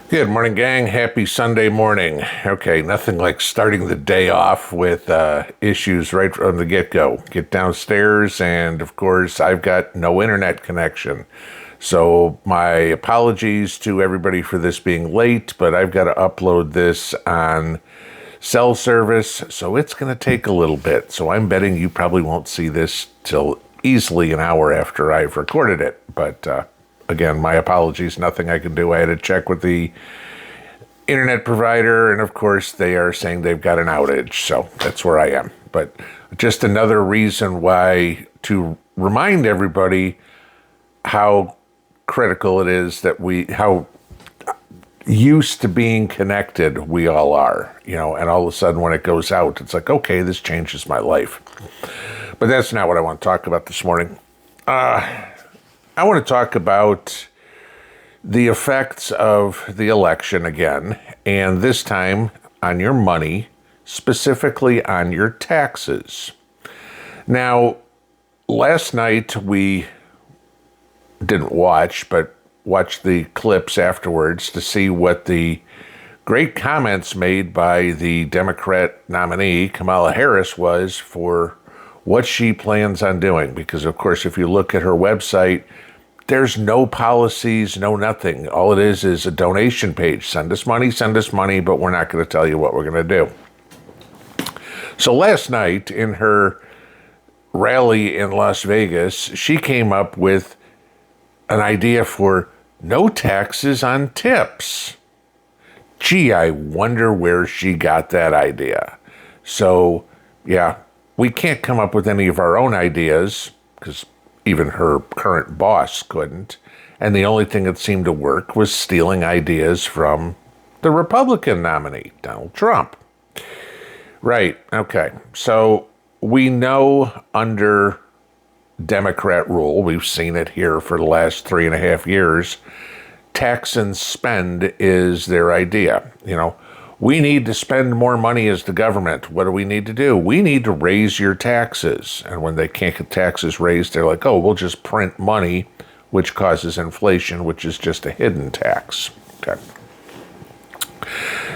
Good morning, gang. Happy Sunday morning. Okay, nothing like starting the day off with issues right from the get-go. Get downstairs, and of course, I've got no internet connection. So my apologies to everybody for this being late, but I've got to upload this on cell service, so it's going to take a little bit. So I'm betting you probably won't see this till easily an hour after I've recorded it. But again, my apologies. Nothing I can do. I had to check with the internet provider, and of course, they are saying they've got an outage. So that's where I am. But just another reason why to remind everybody how critical it is that how used to being connected we all are, and all of a sudden when it goes out, it's like, okay, this changes my life. But that's not what I want to talk about this morning. I want to talk about the effects of the election again, and this time on your money, specifically on your taxes. Now, last night we didn't watch, but watched the clips afterwards to see what the great comments made by the Democrat nominee, Kamala Harris, was for what she plans on doing. Because, of course, if you look at her website, there's no policies, no nothing. All it is a donation page. Send us money, but we're not going to tell you what we're going to do. So last night in her rally in Las Vegas, she came up with an idea for no taxes on tips. Gee, I wonder where she got that idea. So, yeah, we can't come up with any of our own ideas because even her current boss couldn't. And the only thing that seemed to work was stealing ideas from the Republican nominee, Donald Trump. Right, okay. So we know under Democrat rule, we've seen it here for the last 3.5 years, tax and spend is their idea. We need to spend more money as the government. What do we need to do? We need to raise your taxes. And when they can't get taxes raised, they're like, oh, we'll just print money, which causes inflation, which is just a hidden tax. Okay.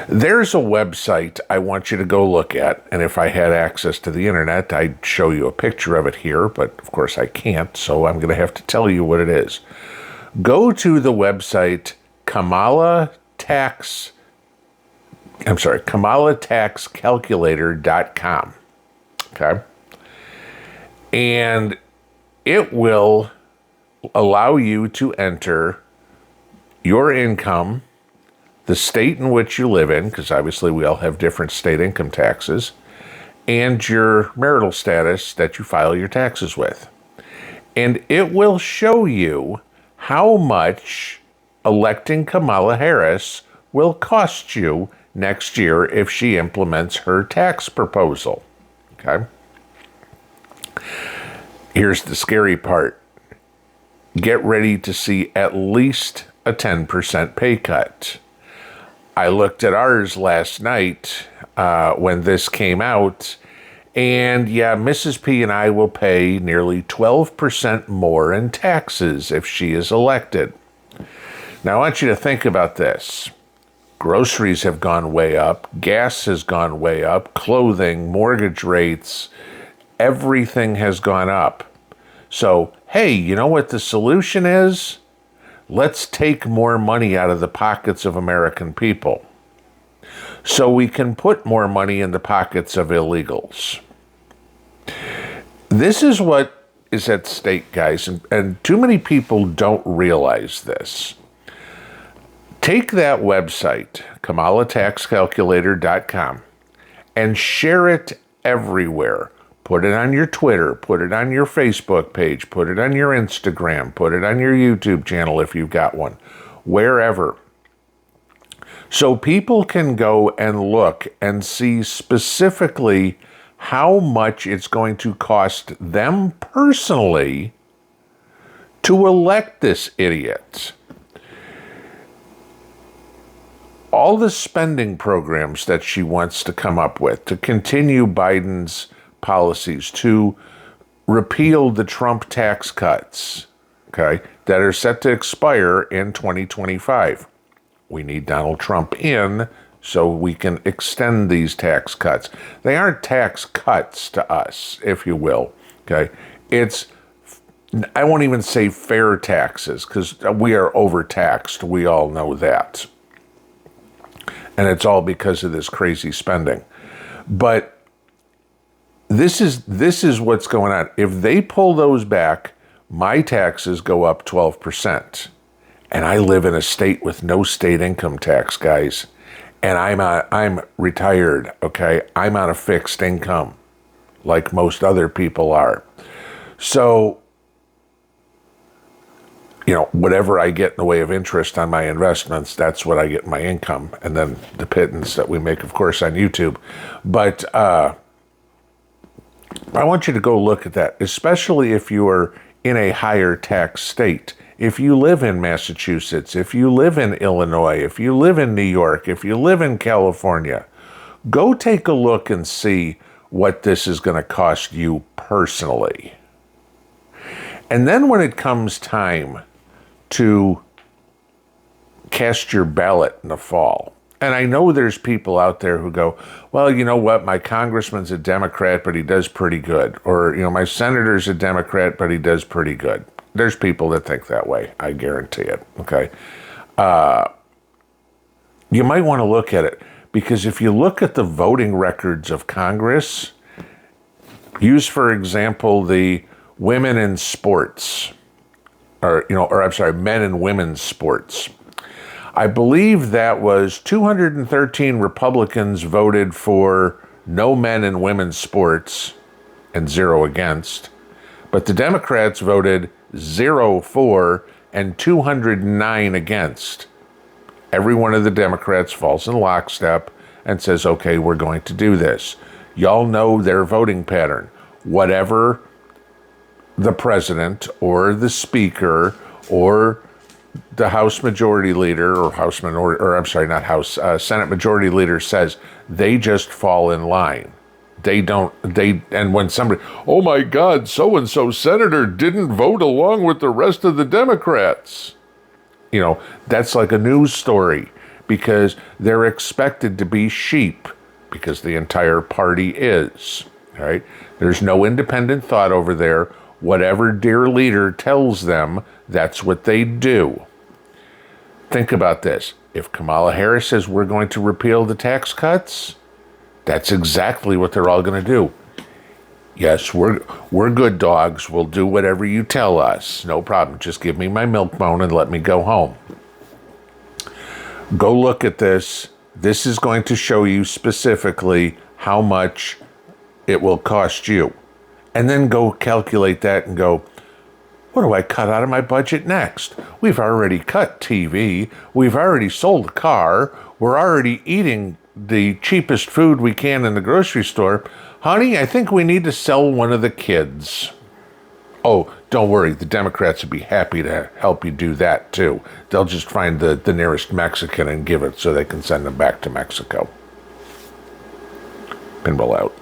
There's a website I want you to go look at, and if I had access to the internet, I'd show you a picture of it here, but of course I can't, so I'm going to have to tell you what it is. Go to the website kamalataxcalculator.com, okay? And it will allow you to enter your income, the state in which you live in, because obviously we all have different state income taxes, and your marital status that you file your taxes with. And it will show you how much electing Kamala Harris will cost you next year if she implements her tax proposal. Okay? Here's the scary part. Get ready to see at least a 10% pay cut. I looked at ours last night when this came out, and yeah, Mrs. P and I will pay nearly 12% more in taxes if she is elected. Now, I want you to think about this. Groceries have gone way up, gas has gone way up, clothing, mortgage rates, everything has gone up. So, hey, you know what the solution is? Let's take more money out of the pockets of American people so we can put more money in the pockets of illegals. This is what is at stake, guys, and too many people don't realize this. Take that website, kamalataxcalculator.com, and share it everywhere. Put it on your Twitter, put it on your Facebook page, put it on your Instagram, put it on your YouTube channel if you've got one, wherever. So people can go and look and see specifically how much it's going to cost them personally to elect this idiot. All the spending programs that she wants to come up with to continue Biden's policies, to repeal the Trump tax cuts, okay, that are set to expire in 2025. We need Donald Trump in so we can extend these tax cuts. They aren't tax cuts to us, if you will, okay? I won't even say fair taxes, because we are overtaxed. We all know that. And it's all because of this crazy spending. But this is what's going on. If they pull those back, my taxes go up 12%. And I live in a state with no state income tax, guys. And I'm retired, okay? I'm on a fixed income, like most other people are. So, whatever I get in the way of interest on my investments, that's what I get in my income. And then the pittance that we make, of course, on YouTube. But I want you to go look at that, especially if you are in a higher tax state. If you live in Massachusetts, if you live in Illinois, if you live in New York, if you live in California, go take a look and see what this is going to cost you personally. And then when it comes time to cast your ballot in the fall, and I know there's people out there who go, well, you know what, my congressman's a Democrat, but he does pretty good. Or, my senator's a Democrat, but he does pretty good. There's people that think that way, I guarantee it, okay? You might want to look at it, because if you look at the voting records of Congress, use, for example, the women in sports, men and women's sports. I believe that was 213 Republicans voted for no men and women's sports and 0 against, but the Democrats voted 0 for and 209 against. Every one of the Democrats falls in lockstep and says, okay, we're going to do this. Y'all know their voting pattern. Whatever the president or the speaker or the House Majority Leader or Senate Majority Leader says, they just fall in line. And when somebody, oh my God, so-and-so senator didn't vote along with the rest of the Democrats. That's like a news story, because they're expected to be sheep, because the entire party is, right? There's no independent thought over there. Whatever dear leader tells them, that's what they do. Think about this. If Kamala Harris says we're going to repeal the tax cuts, that's exactly what they're all going to do. Yes, we're good dogs. We'll do whatever you tell us. No problem. Just give me my milk bone and let me go home. Go look at this. This is going to show you specifically how much it will cost you. And then go calculate that and go, what do I cut out of my budget next? We've already cut TV. We've already sold a car. We're already eating the cheapest food we can in the grocery store. Honey, I think we need to sell one of the kids. Oh, don't worry. The Democrats would be happy to help you do that, too. They'll just find the nearest Mexican and give it so they can send them back to Mexico. Pinball out.